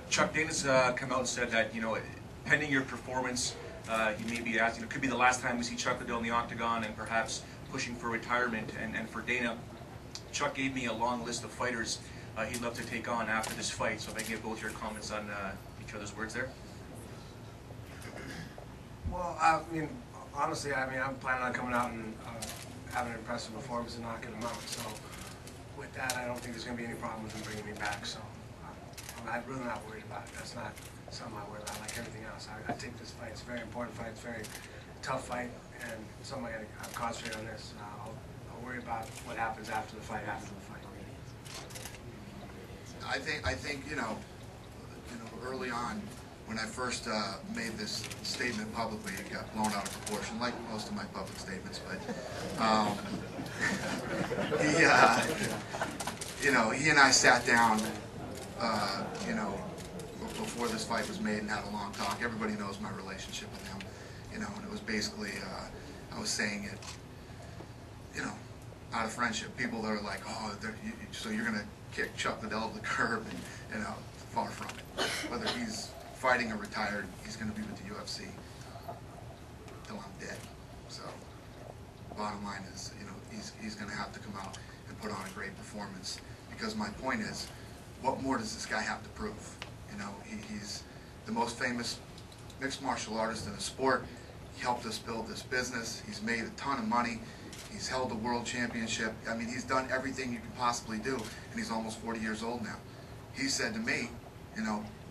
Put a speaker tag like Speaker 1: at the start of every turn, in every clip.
Speaker 1: Chuck, Dana's come out and said that, pending your performance, he may be asking, it could be the last time we see Chuck Liddell in the octagon and perhaps pushing for retirement. And for Dana, Chuck gave me a long list of fighters he'd love to take on after this fight. So if I can get both your comments on each other's words there.
Speaker 2: Well, honestly, I'm planning on coming out and having an impressive performance and knocking him out. So with that, I don't think there's going to be any problem with him bringing me back. So I'm really not worried about it. That's not something I worry about like everything else. I take this fight. It's a very important fight. It's a very tough fight, and something I'll concentrate on this. I'll worry about what happens after the fight.
Speaker 3: I think early on, when I first made this statement publicly, it got blown out of proportion, like most of my public statements. But he and I sat down, before this fight was made and had a long talk. Everybody knows my relationship with him, and it was basically I was saying it, out of friendship. People that are like, oh, so you're gonna kick Chuck Liddell to the curb, and far from it. Whether he's fighting or retired, he's going to be with the UFC till I'm dead. So, bottom line is, he's going to have to come out and put on a great performance. Because my point is, what more does this guy have to prove? He's the most famous mixed martial artist in the sport. He helped us build this business. He's made a ton of money. He's held the world championship. I mean, he's done everything you can possibly do, and he's almost 40 years old now. He said to me,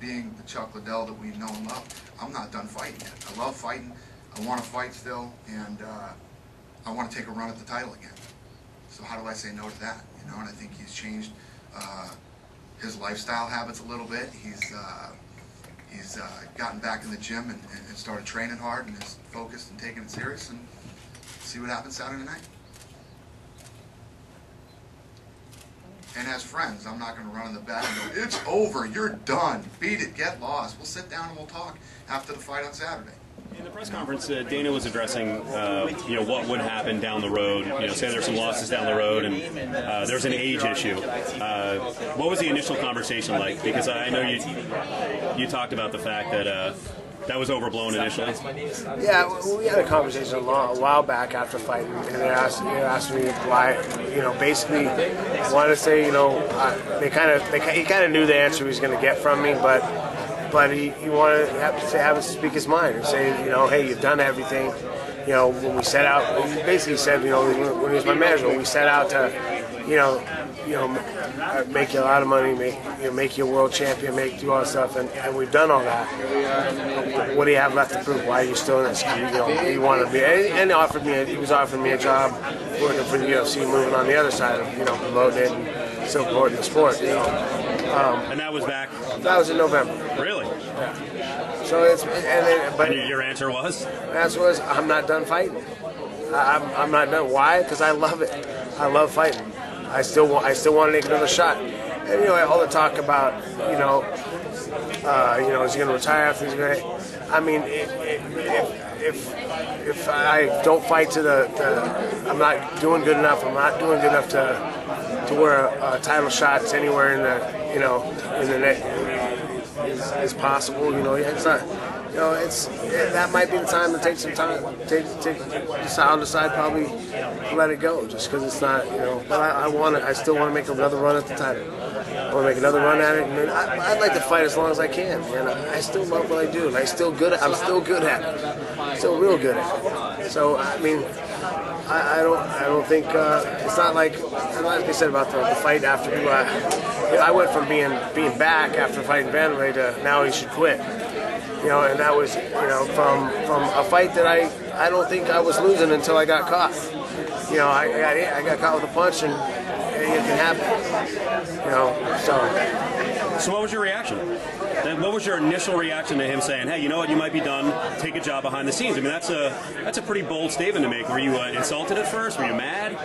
Speaker 3: being the Chuck Liddell that we know and love, I'm not done fighting yet. I love fighting. I want to fight still, and I want to take a run at the title again. So how do I say no to that? And I think he's changed his lifestyle habits a little bit. He's gotten back in the gym and started training hard and is focused and taking it serious, and see what happens Saturday night. And as friends, I'm not going to run in the back and go, it's over, you're done, beat it, get lost. We'll sit down and we'll talk after the fight on Saturday.
Speaker 4: In the press conference, Dana was addressing, what would happen down the road. Say there's some losses down the road, and there's an age issue. What was the initial conversation like? Because I know you talked about the fact that that was overblown initially.
Speaker 2: Yeah, we had a conversation a while back after fighting, and they asked me why. Basically wanted to say, he kind of knew the answer he was going to get from me, but he wanted to have him speak his mind and say, hey, you've done everything. When we set out, he basically said, when he was my manager, when we set out to, make you a lot of money, make you a world champion, do all that stuff, and we've done all that. What do you have left to prove? Why are you still in this? He wanted me, and he was offering me a job working for the UFC, moving on the other side of, promoting it and supporting the sport,
Speaker 4: And that was back?
Speaker 2: That was in November.
Speaker 4: Really?
Speaker 2: Yeah. So but
Speaker 4: your answer was?
Speaker 2: The answer was, I'm not done fighting. I'm not done. Why? Because I love it. I love fighting. I still want to make another shot. And all the talk about is he going to retire after he's going to? I mean, if I don't fight I'm not doing good enough. I'm not doing good enough to wear a title shots anywhere in the net is possible. It's not. That might be the time to take some time. I'll decide probably to let it go, just because it's not. But I still want to make another run at the title. I want to make another run at it, and I'd like to fight as long as I can. I still love what I do, and I'm still good at it. Still real good at it. So I mean, I don't think it's not like I said about the fight after. I went from being back after fighting Vanderlei to now he should quit. And that was, from a fight that I don't think I was losing until I got caught. I got caught with a punch, and it can happen.
Speaker 4: So what was your reaction? What was your initial reaction to him saying, "Hey, you know what? You might be done. Take a job behind the scenes." I mean, that's a pretty bold statement to make. Were you insulted at first? Were you mad?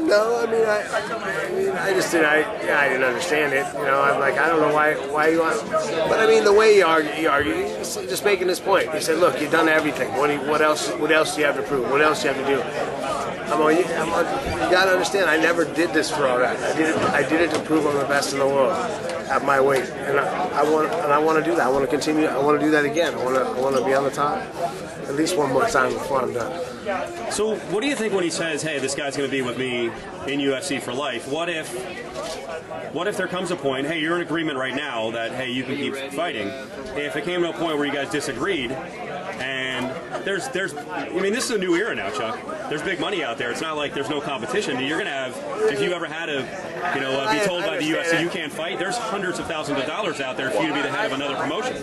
Speaker 2: No, I just didn't. I didn't understand it. I'm like, I don't know why you want. But I mean, the way he argued, he's just making this point. He said, "Look, you've done everything. What else do you have to prove? What else do you have to do?" You got to understand. I never did this for all that. I did it to prove I'm the best in the world. at my weight, and I want to do that. I want to continue. I want to do that again. I want to be on the top at least one more time before I'm done.
Speaker 4: So what do you think when he says, hey, this guy's going to be with me in UFC for life? What if there comes a point, hey, you're in agreement right now that, hey, you can keep fighting. If it came to a point where you guys disagreed, and I mean, this is a new era now, Chuck. There's big money out there. It's not like there's no competition. You're going to have, if you ever had to, be told by the UFC you can't fight, there's hundreds of thousands of dollars out there for you to be the head of another promotion.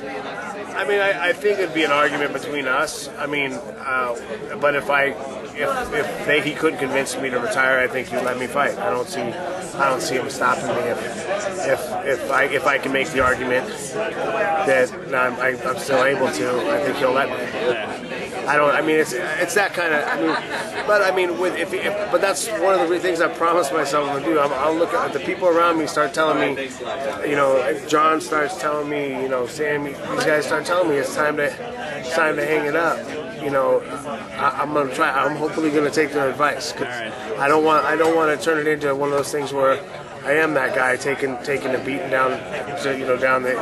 Speaker 2: I mean, I think it'd be an argument between us. I mean, but if he couldn't convince me to retire, I think he'd let me fight. I don't see him stopping me if I can make the argument that I'm still able to. I think he'll let me.
Speaker 4: Yeah.
Speaker 2: I mean, it's that kind of. But that's one of the things I promised myself to do. I'll look at the people around me start telling me, John starts telling me, Sammy, these guys start telling me it's time to hang it up. I'm gonna try. I'm hopefully gonna take their advice. Cause
Speaker 4: right.
Speaker 2: I don't want to turn it into one of those things where I am that guy taking a beating down down the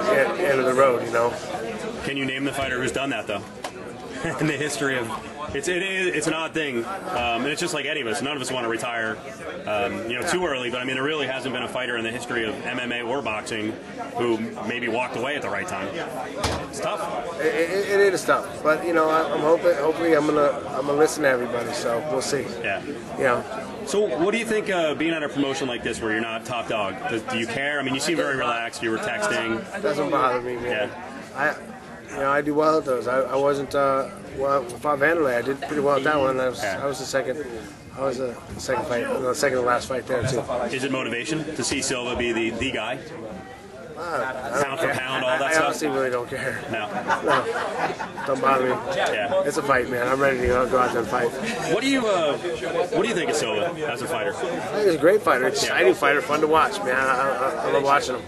Speaker 2: end of the road.
Speaker 4: Can you name the fighter who's done that though? In the history of it's an odd thing, and it's just like any of us. None of us want to retire, too early. But I mean, there really hasn't been a fighter in the history of MMA or boxing who maybe walked away at the right time. It's tough.
Speaker 2: It is tough, but I'm hopefully I'm gonna listen to everybody. So we'll see.
Speaker 4: Yeah. So what do you think being at a promotion like this where you're not top dog? Do you care? I mean, you seem very relaxed. You were texting.
Speaker 2: It doesn't bother me, man.
Speaker 4: Yeah.
Speaker 2: I do well at those. I wasn't fought Vanderlei. I did pretty well at that one. I was the second. I was the second fight, the second to last fight there too.
Speaker 4: Is it motivation to see Silva be the guy? Pound for pound, all that
Speaker 2: I
Speaker 4: stuff?
Speaker 2: I honestly really don't care.
Speaker 4: No.
Speaker 2: Don't bother me.
Speaker 4: Yeah.
Speaker 2: It's a fight, man. I'm ready to go out there and fight.
Speaker 4: What do you think of Silva as a fighter?
Speaker 2: I think he's a great fighter. Exciting fighter, fun to watch, man. I love watching him.